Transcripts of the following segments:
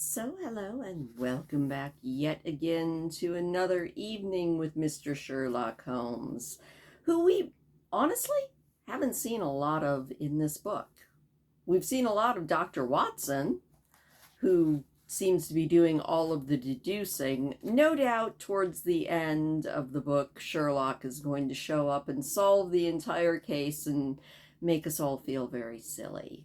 So, hello and welcome back yet again to another evening with Mr. Sherlock Holmes, who we honestly haven't seen a lot of in this book. We've seen a lot of Dr. Watson, who seems to be doing all of the deducing. No doubt towards the end of the book, Sherlock is going to show up and solve the entire case and make us all feel very silly.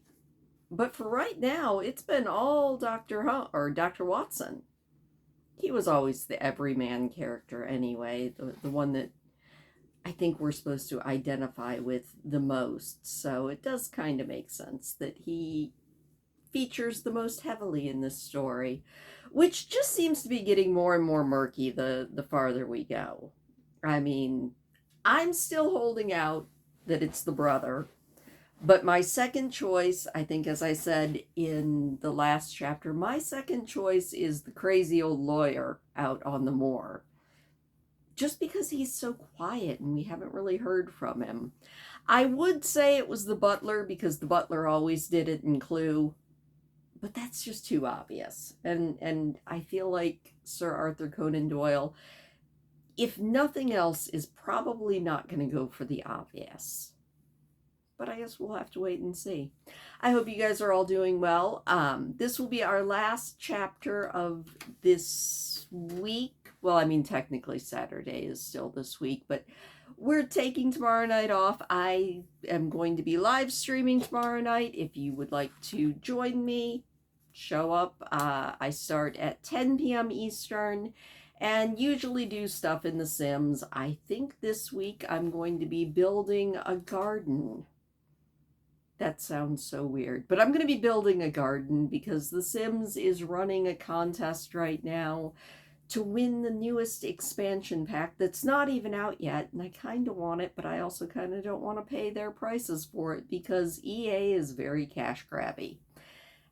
But for right now, it's been all Dr. Watson. He was always the everyman character anyway, the one that I think we're supposed to identify with the most. So it does kind of make sense that he features the most heavily in this story, which just seems to be getting more and more murky the farther we go. I mean, I'm still holding out that it's the brother. But my second choice, I think, as I said in the last chapter, my second choice is the crazy old lawyer out on the moor. Just because he's so quiet and we haven't really heard from him. I would say it was the butler because the butler always did it in Clue, but that's just too obvious. And I feel like Sir Arthur Conan Doyle, if nothing else, is probably not going to go for the obvious. But I guess we'll have to wait and see. I hope you guys are all doing well. This will be our last chapter of this week. Well, I mean, technically Saturday is still this week, but we're taking tomorrow night off. I am going to be live streaming tomorrow night. If you would like to join me, show up. I start at 10 p.m. Eastern and usually do stuff in The Sims. I think this week I'm going to be building a garden. That sounds so weird, but I'm going to be building a garden because The Sims is running a contest right now to win the newest expansion pack that's not even out yet, and I kind of want it, but I also kind of don't want to pay their prices for it because EA is very cash grabby.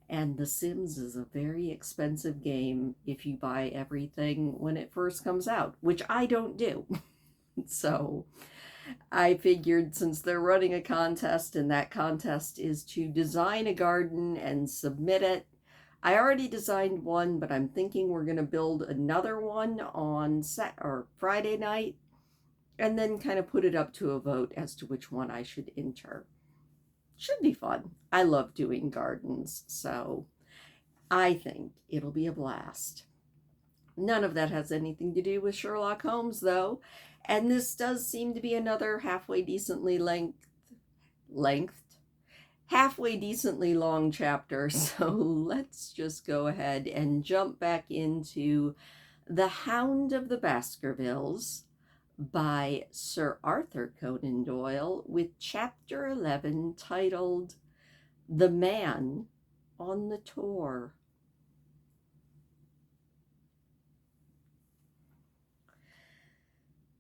And The Sims is a very expensive game if you buy everything when it first comes out, which I don't do. So I figured since they're running a contest and that contest is to design a garden and submit it. I already designed one, but I'm thinking we're going to build another one on Friday night and then kind of put it up to a vote as to which one I should enter. Should be fun. I love doing gardens, so I think it'll be a blast. None of that has anything to do with Sherlock Holmes, though. And this does seem to be another halfway decently long chapter. So let's just go ahead and jump back into The Hound of the Baskervilles by Sir Arthur Conan Doyle with chapter 11 titled The Man on the Tor.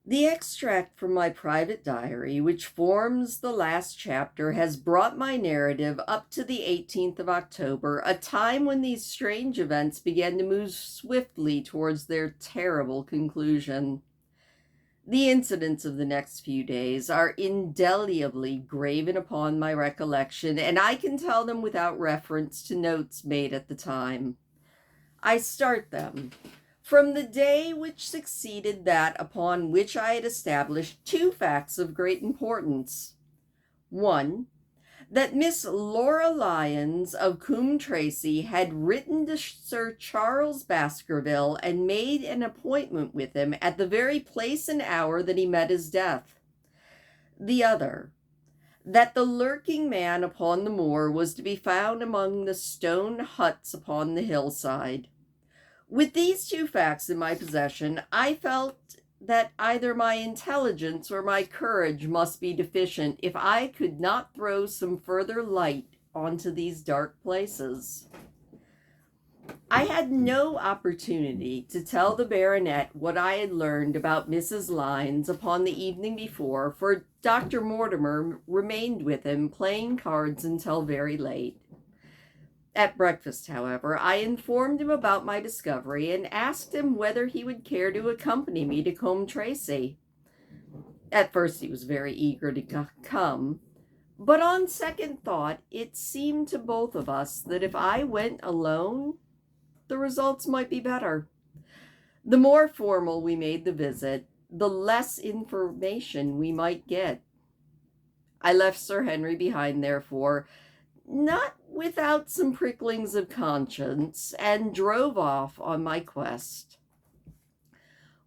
The extract from my private diary, which forms the last chapter, has brought my narrative up to the 18th of October, a time when these strange events began to move swiftly towards their terrible conclusion. The incidents of the next few days are indelibly graven upon my recollection, and I can tell them without reference to notes made at the time. I start them from the day which succeeded that upon which I had established two facts of great importance. One, that Miss Laura Lyons of Coombe Tracy had written to Sir Charles Baskerville and made an appointment with him at the very place and hour that he met his death. The other, that the lurking man upon the moor was to be found among the stone huts upon the hillside. With these two facts in my possession, I felt that either my intelligence or my courage must be deficient if I could not throw some further light onto these dark places. I had no opportunity to tell the baronet what I had learned about Mrs. Lyons upon the evening before, for Dr. Mortimer remained with him, playing cards until very late. At breakfast, however, I informed him about my discovery and asked him whether he would care to accompany me to Coombe Tracy. At first he was very eager to come, but on second thought it seemed to both of us that if I went alone, the results might be better. The more formal we made the visit, the less information we might get. I left Sir Henry behind, therefore, not without some pricklings of conscience, and drove off on my quest.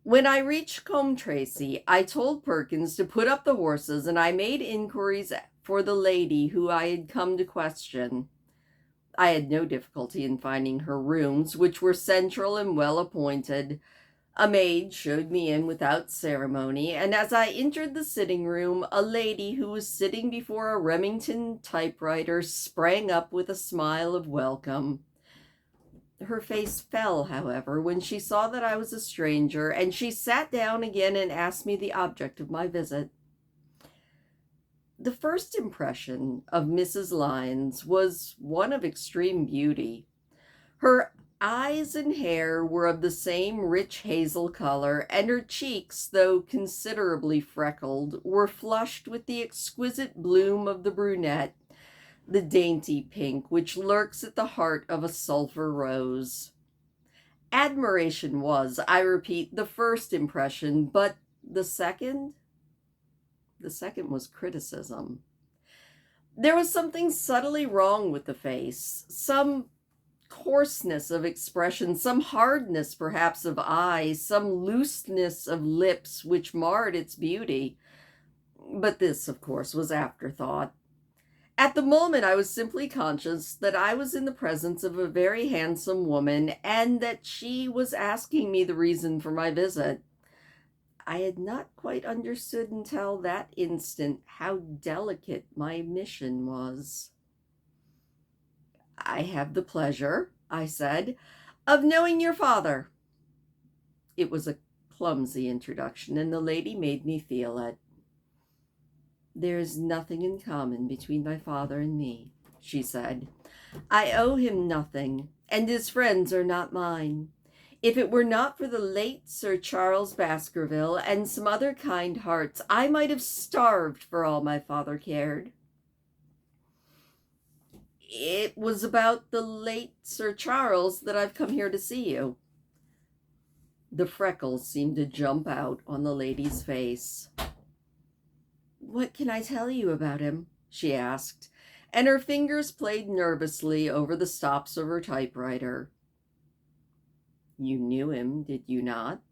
When I reached Combe Tracy, I told Perkins to put up the horses, and I made inquiries for the lady who I had come to question. I had no difficulty in finding her rooms, which were central and well appointed. A maid showed me in without ceremony, and as I entered the sitting room, a lady who was sitting before a Remington typewriter sprang up with a smile of welcome. Her face fell, however, when she saw that I was a stranger, and she sat down again and asked me the object of my visit. The first impression of Mrs. Lyons was one of extreme beauty. Her eyes and hair were of the same rich hazel color, and her cheeks, though considerably freckled, were flushed with the exquisite bloom of the brunette, the dainty pink which lurks at the heart of a sulphur rose. Admiration was, I repeat, the first impression, but the second was criticism. There was something subtly wrong with the face, some coarseness of expression, some hardness perhaps of eye, some looseness of lips which marred its beauty. But this, of course, was afterthought. At the moment, I was simply conscious that I was in the presence of a very handsome woman, and that she was asking me the reason for my visit. I had not quite understood until that instant how delicate my mission was. "I have the pleasure," I said, "of knowing your father." It was a clumsy introduction, and the lady made me feel it. "There is nothing in common between my father and me," she said. "I owe him nothing, and his friends are not mine. If it were not for the late Sir Charles Baskerville and some other kind hearts, I might have starved for all my father cared." "It was about the late Sir Charles that I've come here to see you." The freckles seemed to jump out on the lady's face. "What can I tell you about him?" she asked, and her fingers played nervously over the stops of her typewriter. "You knew him, did you not?"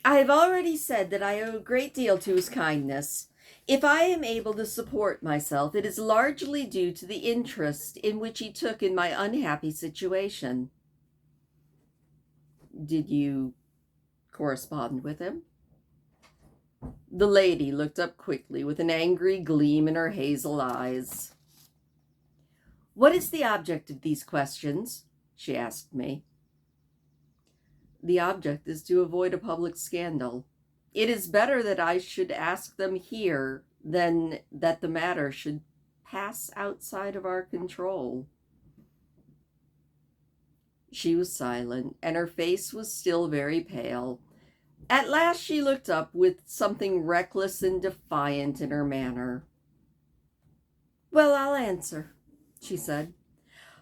"I have already said that I owe a great deal to his kindness. If I am able to support myself, it is largely due to the interest in which he took in my unhappy situation." "Did you correspond with him?" The lady looked up quickly with an angry gleam in her hazel eyes. "What is the object of these questions?" she asked me. "The object is to avoid a public scandal. It is better that I should ask them here than that the matter should pass outside of our control." She was silent, and her face was still very pale. At last she looked up with something reckless and defiant in her manner. "Well, I'll answer," she said.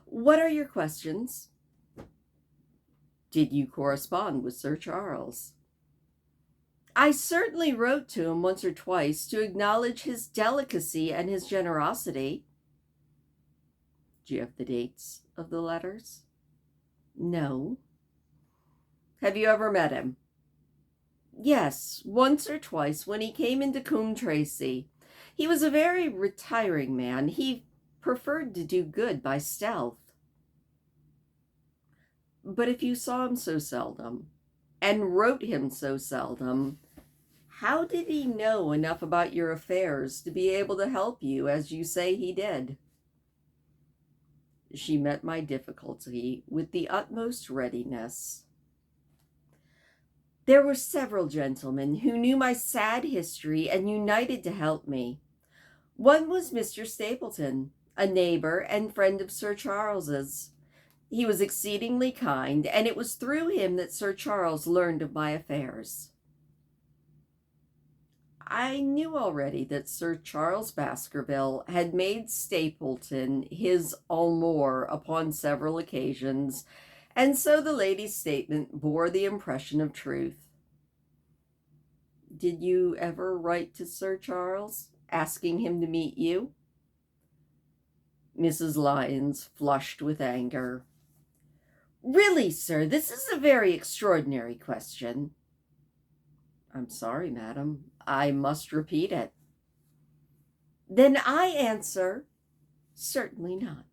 "What are your questions?" "Did you correspond with Sir Charles?" "I certainly wrote to him once or twice to acknowledge his delicacy and his generosity." "Do you have the dates of the letters?" "No." "Have you ever met him?" "Yes, once or twice when he came into Combe Tracy. He was a very retiring man. He preferred to do good by stealth." "But if you saw him so seldom, and wrote him so seldom, how did he know enough about your affairs to be able to help you as you say he did?" She met my difficulty with the utmost readiness. "There were several gentlemen who knew my sad history and united to help me. One was Mr. Stapleton, a neighbor and friend of Sir Charles's. He was exceedingly kind, and it was through him that Sir Charles learned of my affairs." I knew already that Sir Charles Baskerville had made Stapleton his amour upon several occasions, And so the lady's statement bore the impression of truth. Did you ever write to Sir Charles, asking him to meet you? Mrs. Lyons flushed with anger. Really, sir, this is a very extraordinary question. I'm sorry, madam. I must repeat it. Then I answer, certainly not.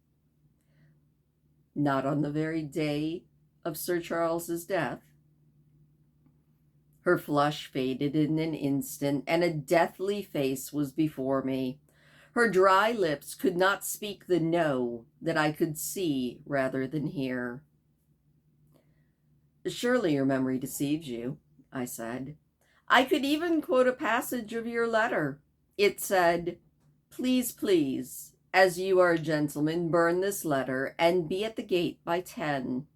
Not on the very day of Sir Charles's death. Her flush faded in an instant, and a deathly face was before me. Her dry lips could not speak the no that I could see rather than hear. Surely your memory deceives you, I said. I could even quote a passage of your letter. It said, please, please, as you are a gentleman, burn this letter and be at the gate by 10.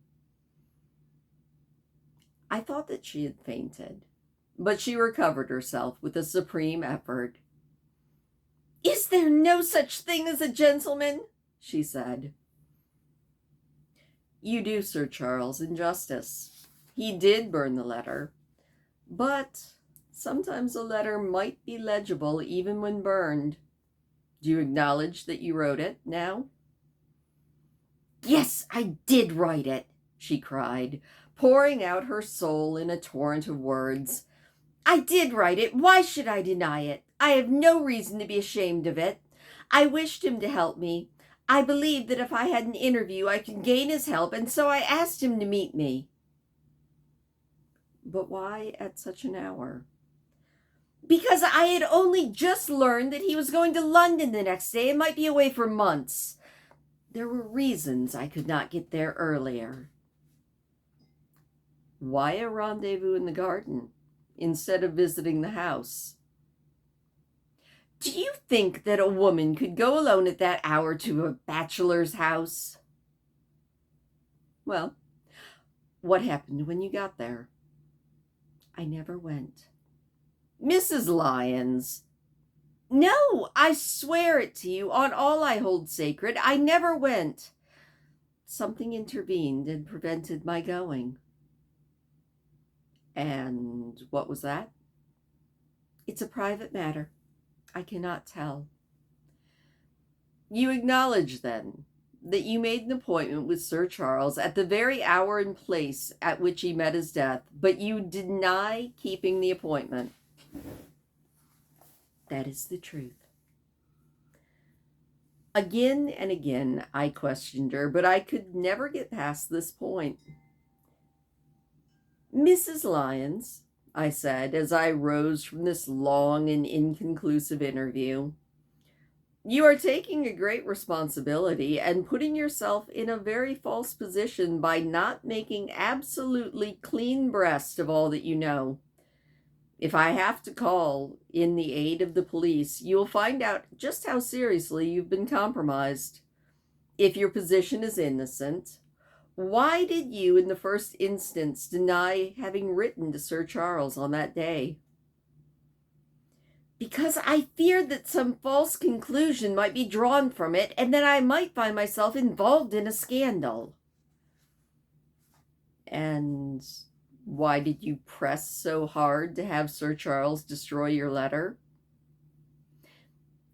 I thought that she had fainted, but she recovered herself with a supreme effort. Is there no such thing as a gentleman? She said. You do Sir Charles injustice. He did burn the letter, but sometimes a letter might be legible even when burned. Do you acknowledge that you wrote it now? Yes, I did write it, she cried, pouring out her soul in a torrent of words. I did write it. Why should I deny it? I have no reason to be ashamed of it. I wished him to help me. I believed that if I had an interview, I could gain his help, and so I asked him to meet me. But why at such an hour? Because I had only just learned that he was going to London the next day and might be away for months. There were reasons I could not get there earlier. Why a rendezvous in the garden instead of visiting the house? Do you think that a woman could go alone at that hour to a bachelor's house? Well, what happened when you got there? I never went. Mrs. Lyons. No, I swear it to you on all I hold sacred. I never went. Something intervened and prevented my going. And what was that? It's a private matter. I cannot tell. You acknowledge, then, that you made an appointment with Sir Charles at the very hour and place at which he met his death, but you deny keeping the appointment. That is the truth. Again and again I questioned her, but I could never get past this point. Mrs. Lyons, I said as I rose from this long and inconclusive interview, you are taking a great responsibility and putting yourself in a very false position by not making absolutely clean breast of all that you know. If I have to call in the aid of the police, you'll find out just how seriously you've been compromised. If your position is innocent, why did you in the first instance deny having written to Sir Charles on that day? Because I feared that some false conclusion might be drawn from it and that I might find myself involved in a scandal. And why did you press so hard to have Sir Charles destroy your letter?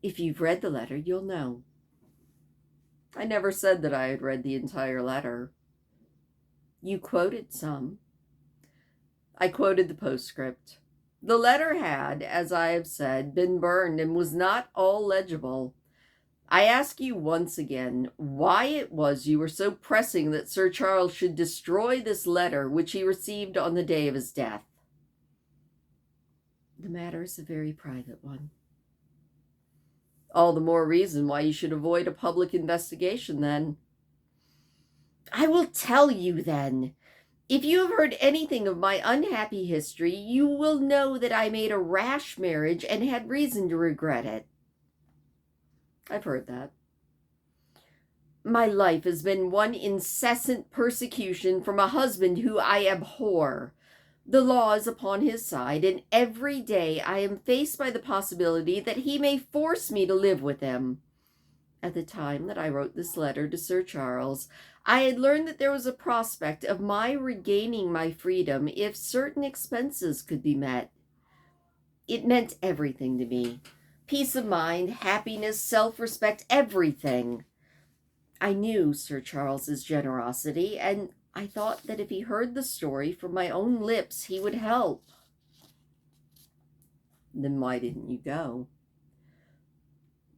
If you've read the letter, you'll know. I never said that I had read the entire letter. You quoted some. I quoted the postscript. The letter had, as I have said, been burned and was not all legible. I ask you once again why it was you were so pressing that Sir Charles should destroy this letter which he received on the day of his death. The matter is a very private one. All the more reason why you should avoid a public investigation, then. I will tell you, then. If you have heard anything of my unhappy history, you will know that I made a rash marriage and had reason to regret it. I've heard that. My life has been one incessant persecution from a husband who I abhor. The law is upon his side, and every day I am faced by the possibility that he may force me to live with him. At the time that I wrote this letter to Sir Charles, I had learned that there was a prospect of my regaining my freedom if certain expenses could be met. It meant everything to me. Peace of mind, happiness, self-respect, everything. I knew Sir Charles's generosity, and I thought that if he heard the story from my own lips, he would help. Then why didn't you go?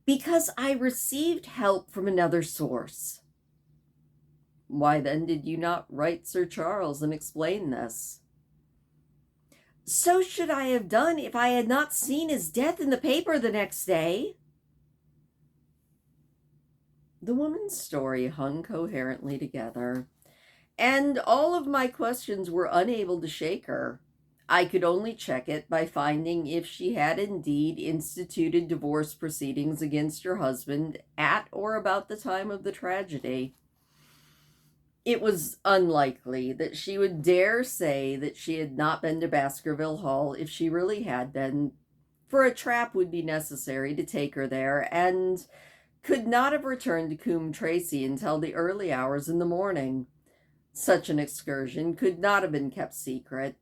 Because I received help from another source. Why then did you not write Sir Charles and explain this? So should I have done if I had not seen his death in the paper the next day. The woman's story hung coherently together, and all of my questions were unable to shake her. I could only check it by finding if she had indeed instituted divorce proceedings against her husband at or about the time of the tragedy. It was unlikely that she would dare say that she had not been to Baskerville Hall if she really had been, for a trap would be necessary to take her there, and could not have returned to Coombe Tracy until the early hours in the morning. Such an excursion could not have been kept secret.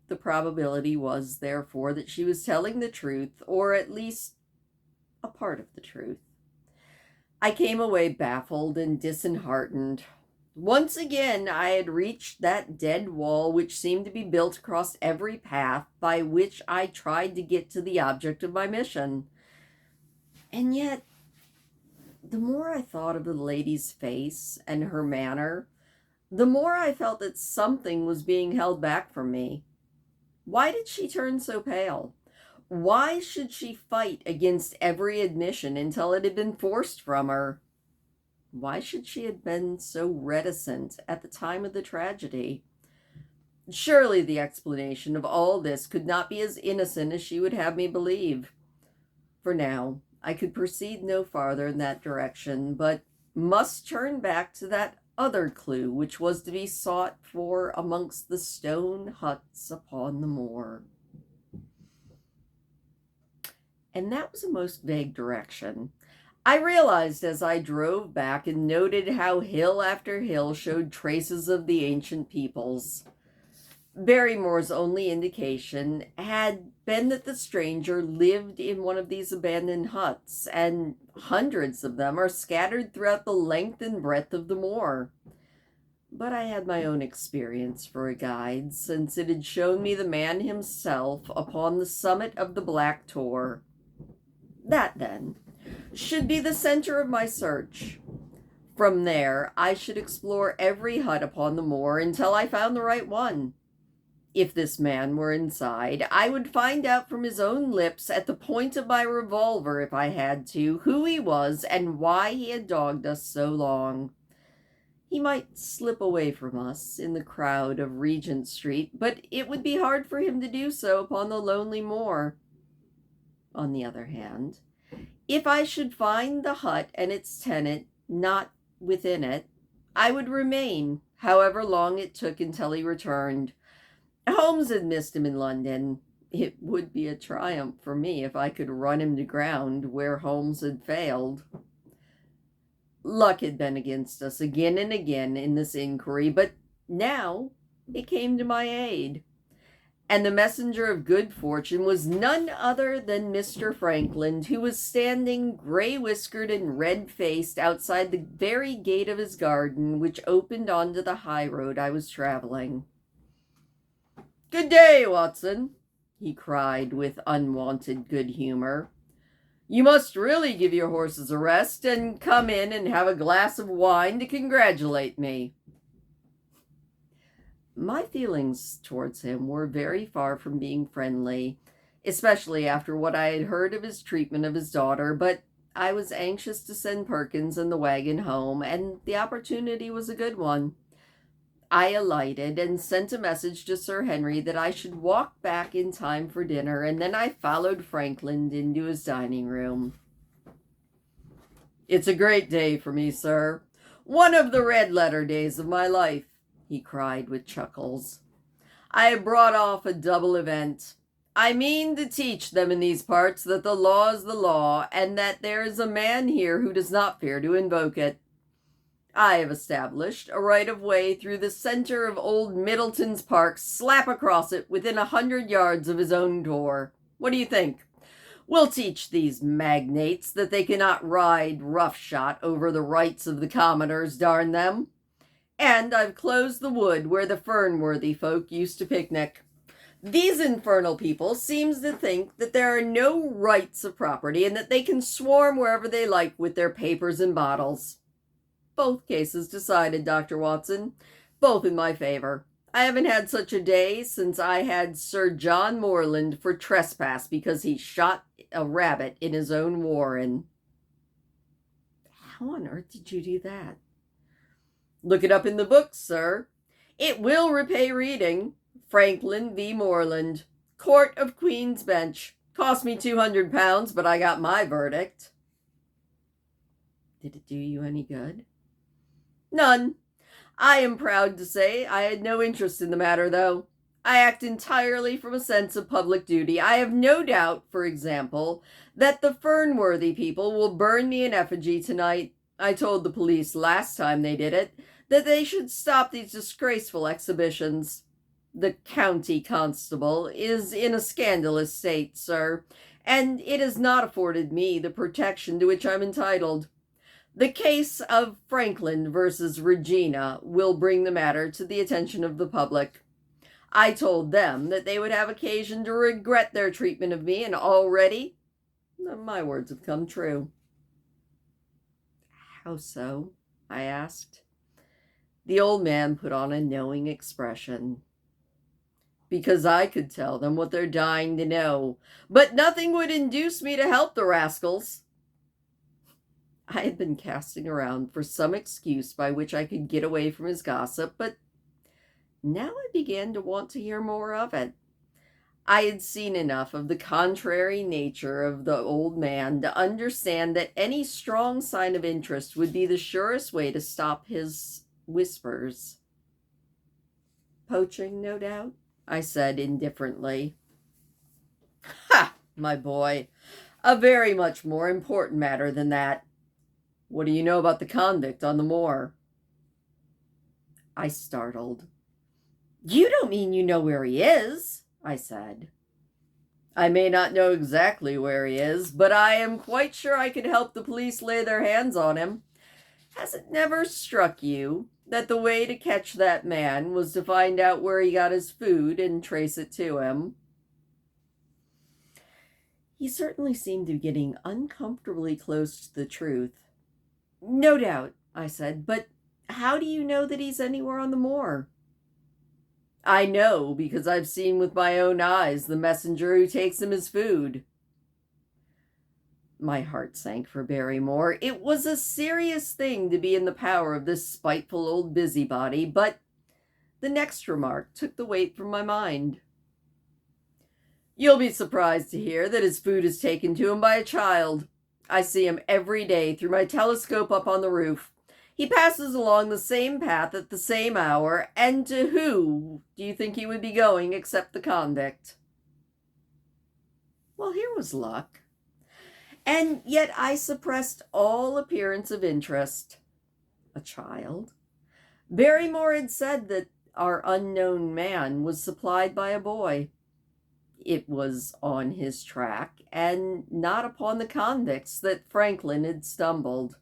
The probability was, therefore, that she was telling the truth, or at least a part of the truth. I came away baffled and disheartened. Once again, I had reached that dead wall which seemed to be built across every path by which I tried to get to the object of my mission. And yet, the more I thought of the lady's face and her manner, the more I felt that something was being held back from me. Why did she turn so pale? Why should she fight against every admission until it had been forced from her? Why should she have been so reticent at the time of the tragedy? Surely the explanation of all this could not be as innocent as she would have me believe. For now, I could proceed no farther in that direction, but must turn back to that other clue which was to be sought for amongst the stone huts upon the moor. And that was a most vague direction. I realized as I drove back and noted how hill after hill showed traces of the ancient peoples. Barrymore's only indication had been that the stranger lived in one of these abandoned huts, and hundreds of them are scattered throughout the length and breadth of the moor. But I had my own experience for a guide, since it had shown me the man himself upon the summit of the Black Tor. That, then, should be the center of my search. From there, I should explore every hut upon the moor until I found the right one. If this man were inside, I would find out from his own lips, at the point of my revolver if I had to, who he was and why he had dogged us so long. He might slip away from us in the crowd of Regent Street, but it would be hard for him to do so upon the lonely moor. On the other hand, if I should find the hut and its tenant not within it, I would remain, however long it took until he returned. Holmes had missed him in London. It would be a triumph for me if I could run him to ground where Holmes had failed. Luck had been against us again and again in this inquiry, but now it came to my aid. And the messenger of good fortune was none other than Mr. Frankland, who was standing gray-whiskered and red-faced outside the very gate of his garden, which opened onto the high road I was traveling. "Good day, Watson," he cried with unwonted good humor. "You must really give your horses a rest and come in and have a glass of wine to congratulate me." My feelings towards him were very far from being friendly, especially after what I had heard of his treatment of his daughter, but I was anxious to send Perkins and the wagon home, and the opportunity was a good one. I alighted and sent a message to Sir Henry that I should walk back in time for dinner, and then I followed Frankland into his dining room. "It's a great day for me, sir. One of the red-letter days of my life," he cried with chuckles. "I have brought off a double event. I mean to teach them in these parts that the law is the law, and that there is a man here who does not fear to invoke it. I have established a right-of-way through the center of old Middleton's Park, slap across it within 100 yards of his own door. What do you think? We'll teach these magnates that they cannot ride roughshod over the rights of the commoners, darn them. And I've closed the wood where the Fernworthy folk used to picnic. These infernal people seems to think that there are no rights of property and that they can swarm wherever they like with their papers and bottles. Both cases decided, Dr. Watson, both in my favor. I haven't had such a day since I had Sir John Morland for trespass because he shot a rabbit in his own warren. How on earth did you do that? Look it up in the books, sir. It will repay reading. Franklin v. Morland, Court of Queen's Bench. Cost me £200, but I got my verdict. Did it do you any good? None. I am proud to say I had no interest in the matter, though. I act entirely from a sense of public duty. I have no doubt, for example, that the Fernworthy people will burn me in effigy tonight. I told the police last time they did it that they should stop these disgraceful exhibitions. The county constable is in a scandalous state, sir, and it has not afforded me the protection to which I'm entitled. The case of Franklin versus Regina will bring the matter to the attention of the public. I told them that they would have occasion to regret their treatment of me, and already my words have come true. How so? I asked. The old man put on a knowing expression. Because I could tell them what they're dying to know, but nothing would induce me to help the rascals. I had been casting around for some excuse by which I could get away from his gossip, but now I began to want to hear more of it. I had seen enough of the contrary nature of the old man to understand that any strong sign of interest would be the surest way to stop his whispers. Poaching, no doubt? I said indifferently. Ha, my boy, a very much more important matter than that. What do you know about the convict on the moor? I startled. You don't mean you know where he is, I said. I may not know exactly where he is, but I am quite sure I could help the police lay their hands on him. Has it never struck you that the way to catch that man was to find out where he got his food and trace it to him? He certainly seemed to be getting uncomfortably close to the truth. No doubt, I said, but how do you know that he's anywhere on the moor? I know because I've seen with my own eyes the messenger who takes him his food. My heart sank for Barrymore. It was a serious thing to be in the power of this spiteful old busybody, but the next remark took the weight from my mind. You'll be surprised to hear that his food is taken to him by a child. I see him every day through my telescope up on the roof. He passes along the same path at the same hour, and to who do you think he would be going except the convict? Well, here was luck. And yet I suppressed all appearance of interest. A child? Barrymore had said that our unknown man was supplied by a boy. It was on his track, and not upon the convicts that Franklin had stumbled.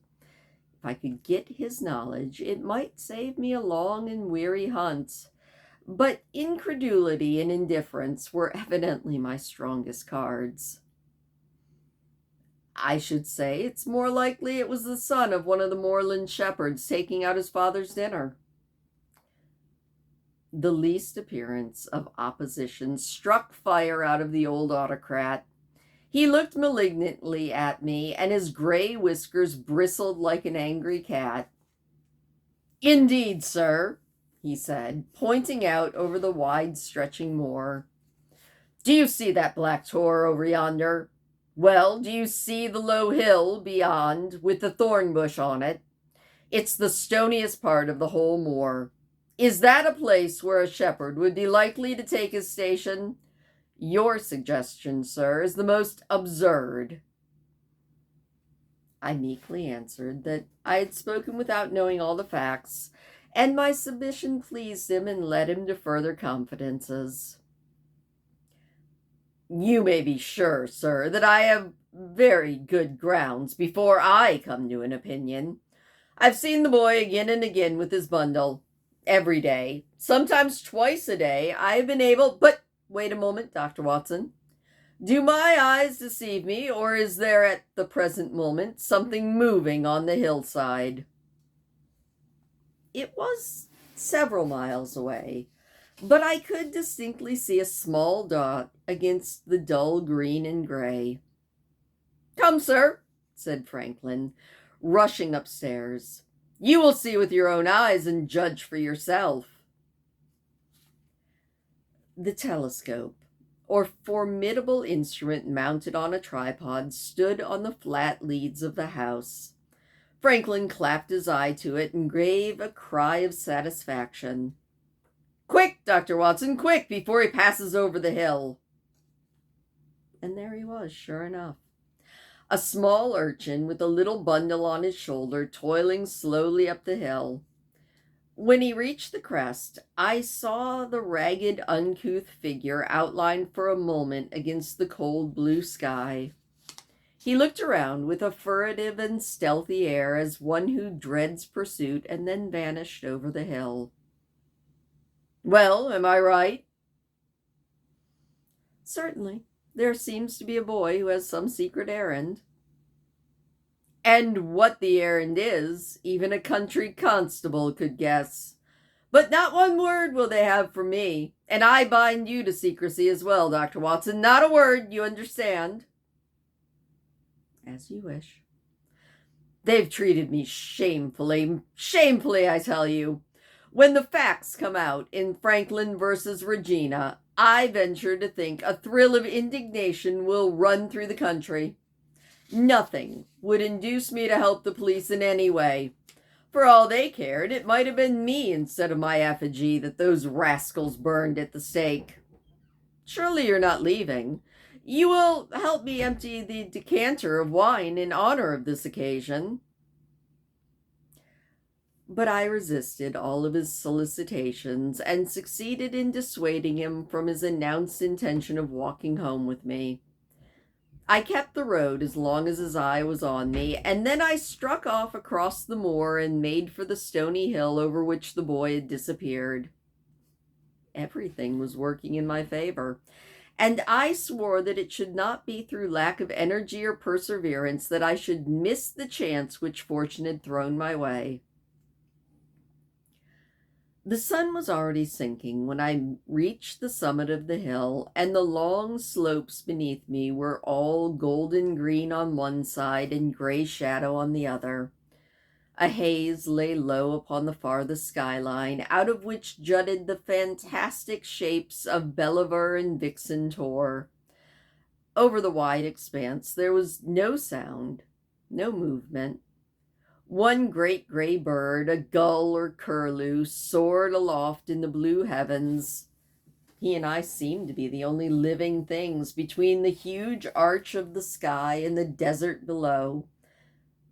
If I could get his knowledge, it might save me a long and weary hunt. But incredulity and indifference were evidently my strongest cards. I should say it's more likely it was the son of one of the moorland shepherds taking out his father's dinner. The least appearance of opposition struck fire out of the old autocrat. He looked malignantly at me, and his gray whiskers bristled like an angry cat. Indeed, sir, he said, pointing out over the wide-stretching moor. Do you see that black tor over yonder? Well, do you see the low hill beyond with the thorn bush on it? It's the stoniest part of the whole moor. Is that a place where a shepherd would be likely to take his station? Your suggestion, sir, is the most absurd. I meekly answered that I had spoken without knowing all the facts, and my submission pleased him and led him to further confidences. You may be sure, sir, that I have very good grounds before I come to an opinion. I've seen the boy again and again with his bundle. Every day, sometimes twice a day, I have been able— But wait a moment, Dr. Watson. Do my eyes deceive me, or is there at the present moment something moving on the hillside? It was several miles away, but I could distinctly see a small dot against the dull green and gray. Come, sir, said Franklin, rushing upstairs. You will see with your own eyes and judge for yourself. The telescope, or formidable instrument mounted on a tripod, stood on the flat leads of the house. Franklin clapped his eye to it and gave a cry of satisfaction. Quick, Dr. Watson, quick, before he passes over the hill. And there he was, sure enough. A small urchin with a little bundle on his shoulder, toiling slowly up the hill. When he reached the crest, I saw the ragged, uncouth figure outlined for a moment against the cold blue sky. He looked around with a furtive and stealthy air, as one who dreads pursuit, and then vanished over the hill. Well, am I right? Certainly. There seems to be a boy who has some secret errand. And what the errand is, even a country constable could guess. But not one word will they have from me, and I bind you to secrecy as well, Dr. Watson. Not a word, you understand? As you wish. They've treated me shamefully, shamefully, I tell you. When the facts come out in Franklin versus Regina, I venture to think a thrill of indignation will run through the country. Nothing would induce me to help the police in any way. For all they cared, it might have been me instead of my effigy that those rascals burned at the stake. Surely you're not leaving. You will help me empty the decanter of wine in honor of this occasion. But I resisted all of his solicitations and succeeded in dissuading him from his announced intention of walking home with me. I kept the road as long as his eye was on me, and then I struck off across the moor and made for the stony hill over which the boy had disappeared. Everything was working in my favor, and I swore that it should not be through lack of energy or perseverance that I should miss the chance which fortune had thrown my way. The sun was already sinking when I reached the summit of the hill, and the long slopes beneath me were all golden green on one side and gray shadow on the other. A haze lay low upon the farthest skyline, out of which jutted the fantastic shapes of Belliver and Vixen Tor. Over the wide expanse there was no sound, no movement. One great gray bird, a gull or curlew, soared aloft in the blue heavens. He and I seemed to be the only living things between the huge arch of the sky and the desert below.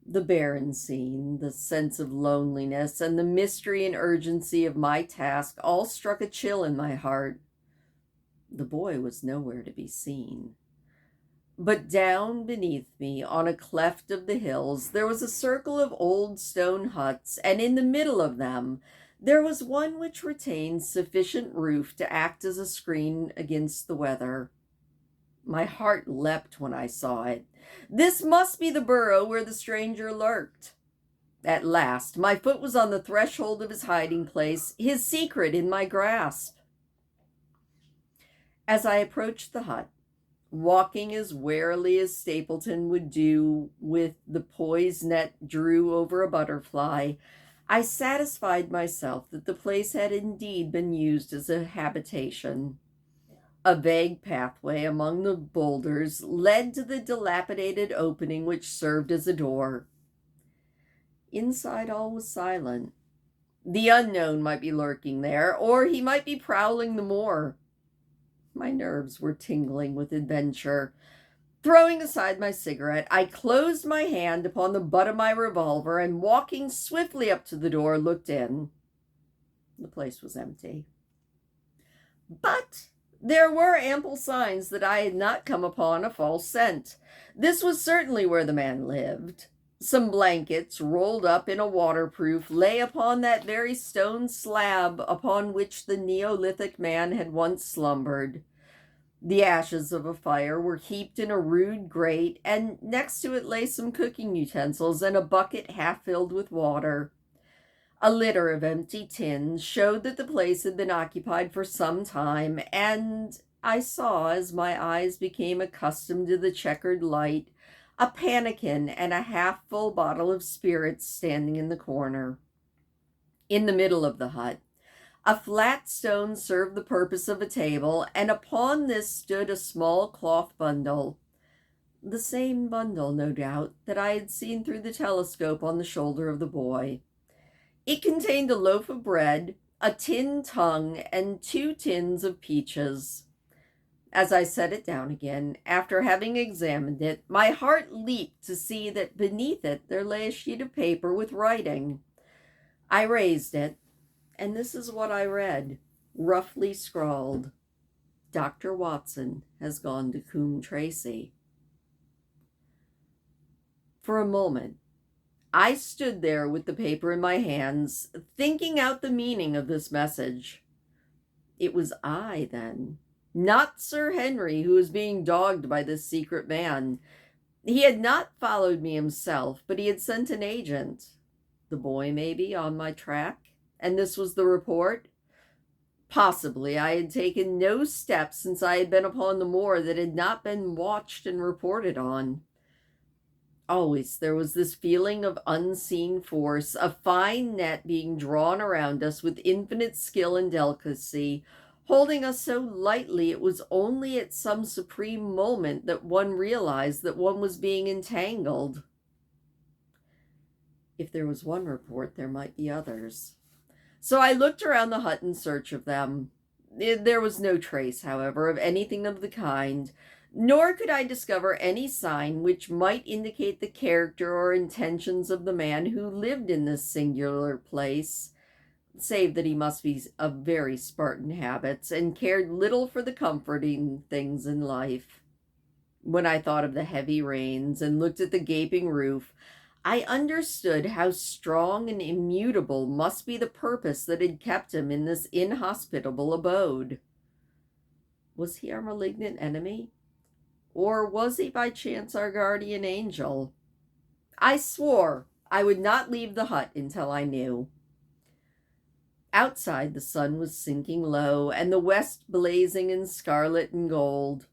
The barren scene, the sense of loneliness, and the mystery and urgency of my task all struck a chill in my heart. The boy was nowhere to be seen. But down beneath me, on a cleft of the hills, there was a circle of old stone huts, and in the middle of them there was one which retained sufficient roof to act as a screen against the weather. My heart leapt when I saw it. This must be the burrow where the stranger lurked. At last, my foot was on the threshold of his hiding place, his secret in my grasp. As I approached the hut, walking as warily as Stapleton would do with the poised net drew over a butterfly, I satisfied myself that the place had indeed been used as a habitation. A vague pathway among the boulders led to the dilapidated opening which served as a door. Inside all was silent. The unknown might be lurking there, or he might be prowling the moor. My nerves were tingling with adventure. Throwing aside my cigarette, I closed my hand upon the butt of my revolver and, walking swiftly up to the door, looked in. The place was empty. But there were ample signs that I had not come upon a false scent. This was certainly where the man lived. Some blankets, rolled up in a waterproof, lay upon that very stone slab upon which the Neolithic man had once slumbered. The ashes of a fire were heaped in a rude grate, and next to it lay some cooking utensils and a bucket half filled with water. A litter of empty tins showed that the place had been occupied for some time, and I saw, as my eyes became accustomed to the checkered light, a pannikin and a half-full bottle of spirits standing in the corner. In the middle of the hut, a flat stone served the purpose of a table, and upon this stood a small cloth bundle. The same bundle, no doubt, that I had seen through the telescope on the shoulder of the boy. It contained a loaf of bread, a tin tongue, and 2 tins of peaches. As I set it down again, after having examined it, my heart leaped to see that beneath it there lay a sheet of paper with writing. I raised it, and this is what I read, roughly scrawled: Dr. Watson has gone to Coombe Tracy. For a moment, I stood there with the paper in my hands, thinking out the meaning of this message. It was I, then, not Sir Henry, who was being dogged by this secret man. He had not followed me himself, but he had sent an agent. The boy, maybe, on my track? And this was the report? Possibly I had taken no steps since I had been upon the moor that had not been watched and reported on. Always there was this feeling of unseen force, a fine net being drawn around us with infinite skill and delicacy, holding us so lightly it was only at some supreme moment that one realized that one was being entangled. If there was one report, there might be others. So I looked around the hut in search of them. There was no trace, however, of anything of the kind, nor could I discover any sign which might indicate the character or intentions of the man who lived in this singular place, save that he must be of very Spartan habits and cared little for the comforting things in life. When I thought of the heavy rains and looked at the gaping roof, I understood how strong and immutable must be the purpose that had kept him in this inhospitable abode. Was he our malignant enemy? Or was he by chance our guardian angel? I swore I would not leave the hut until I knew. Outside the sun was sinking low, and the west blazing in scarlet and gold.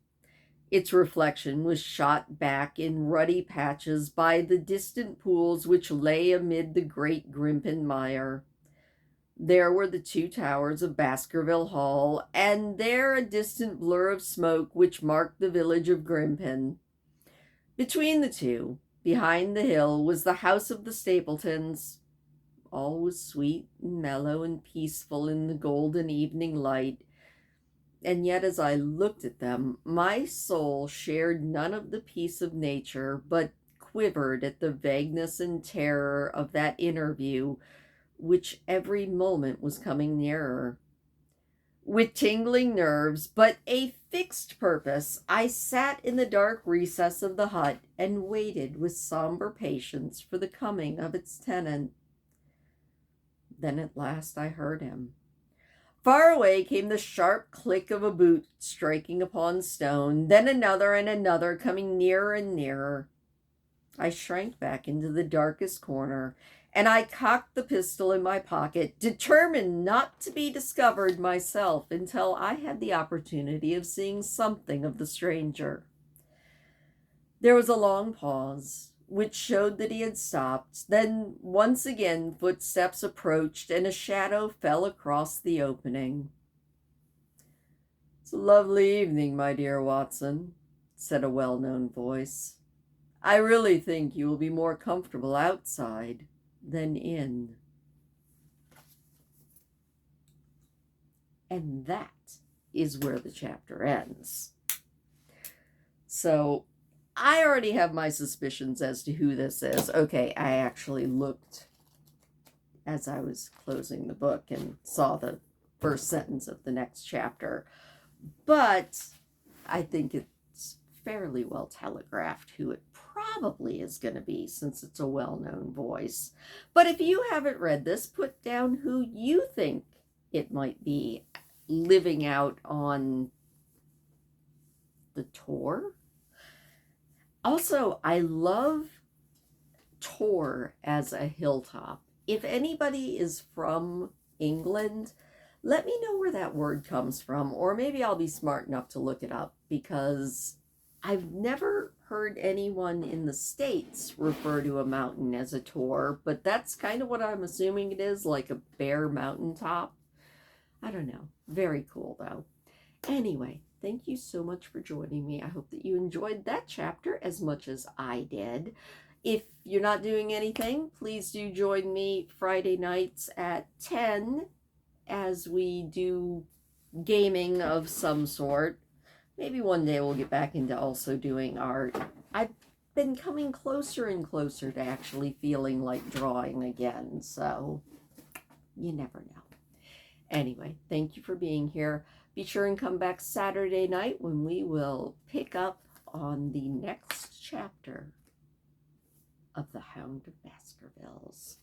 Its reflection was shot back in ruddy patches by the distant pools which lay amid the great Grimpen mire. There were the 2 towers of Baskerville Hall, and there a distant blur of smoke which marked the village of Grimpen. Between the two, behind the hill, was the house of the Stapletons. All was sweet and mellow and peaceful in the golden evening light, and yet as I looked at them, my soul shared none of the peace of nature, but quivered at the vagueness and terror of that interview, which every moment was coming nearer. With tingling nerves, but a fixed purpose, I sat in the dark recess of the hut and waited with somber patience for the coming of its tenant. Then at last I heard him. Far away came the sharp click of a boot striking upon stone, then another and another, coming nearer and nearer. I shrank back into the darkest corner, and I cocked the pistol in my pocket, determined not to be discovered myself until I had the opportunity of seeing something of the stranger. There was a long pause, which showed that he had stopped. Then once again footsteps approached, and a shadow fell across the opening. "It's a lovely evening, my dear Watson," said a well-known voice. "I really think you will be more comfortable outside than in." And that is where the chapter ends. So I already have my suspicions as to who this is. Okay, I actually looked as I was closing the book and saw the first sentence of the next chapter. But I think it's fairly well telegraphed who it probably is going to be, since it's a well-known voice. But if you haven't read this, put down who you think it might be living out on the Tor. Also, I love Tor as a hilltop. If anybody is from England, let me know where that word comes from, or maybe I'll be smart enough to look it up, because I've never heard anyone in the States refer to a mountain as a tor, but that's kind of what I'm assuming it is, like a bare mountaintop. I don't know. Very cool, though. Anyway, thank you so much for joining me. I hope that you enjoyed that chapter as much as I did. If you're not doing anything, please do join me Friday nights at 10 as we do gaming of some sort. Maybe one day we'll get back into also doing art. I've been coming closer and closer to actually feeling like drawing again, so you never know. Anyway, thank you for being here. Be sure and come back Saturday night when we will pick up on the next chapter of The Hound of Baskervilles.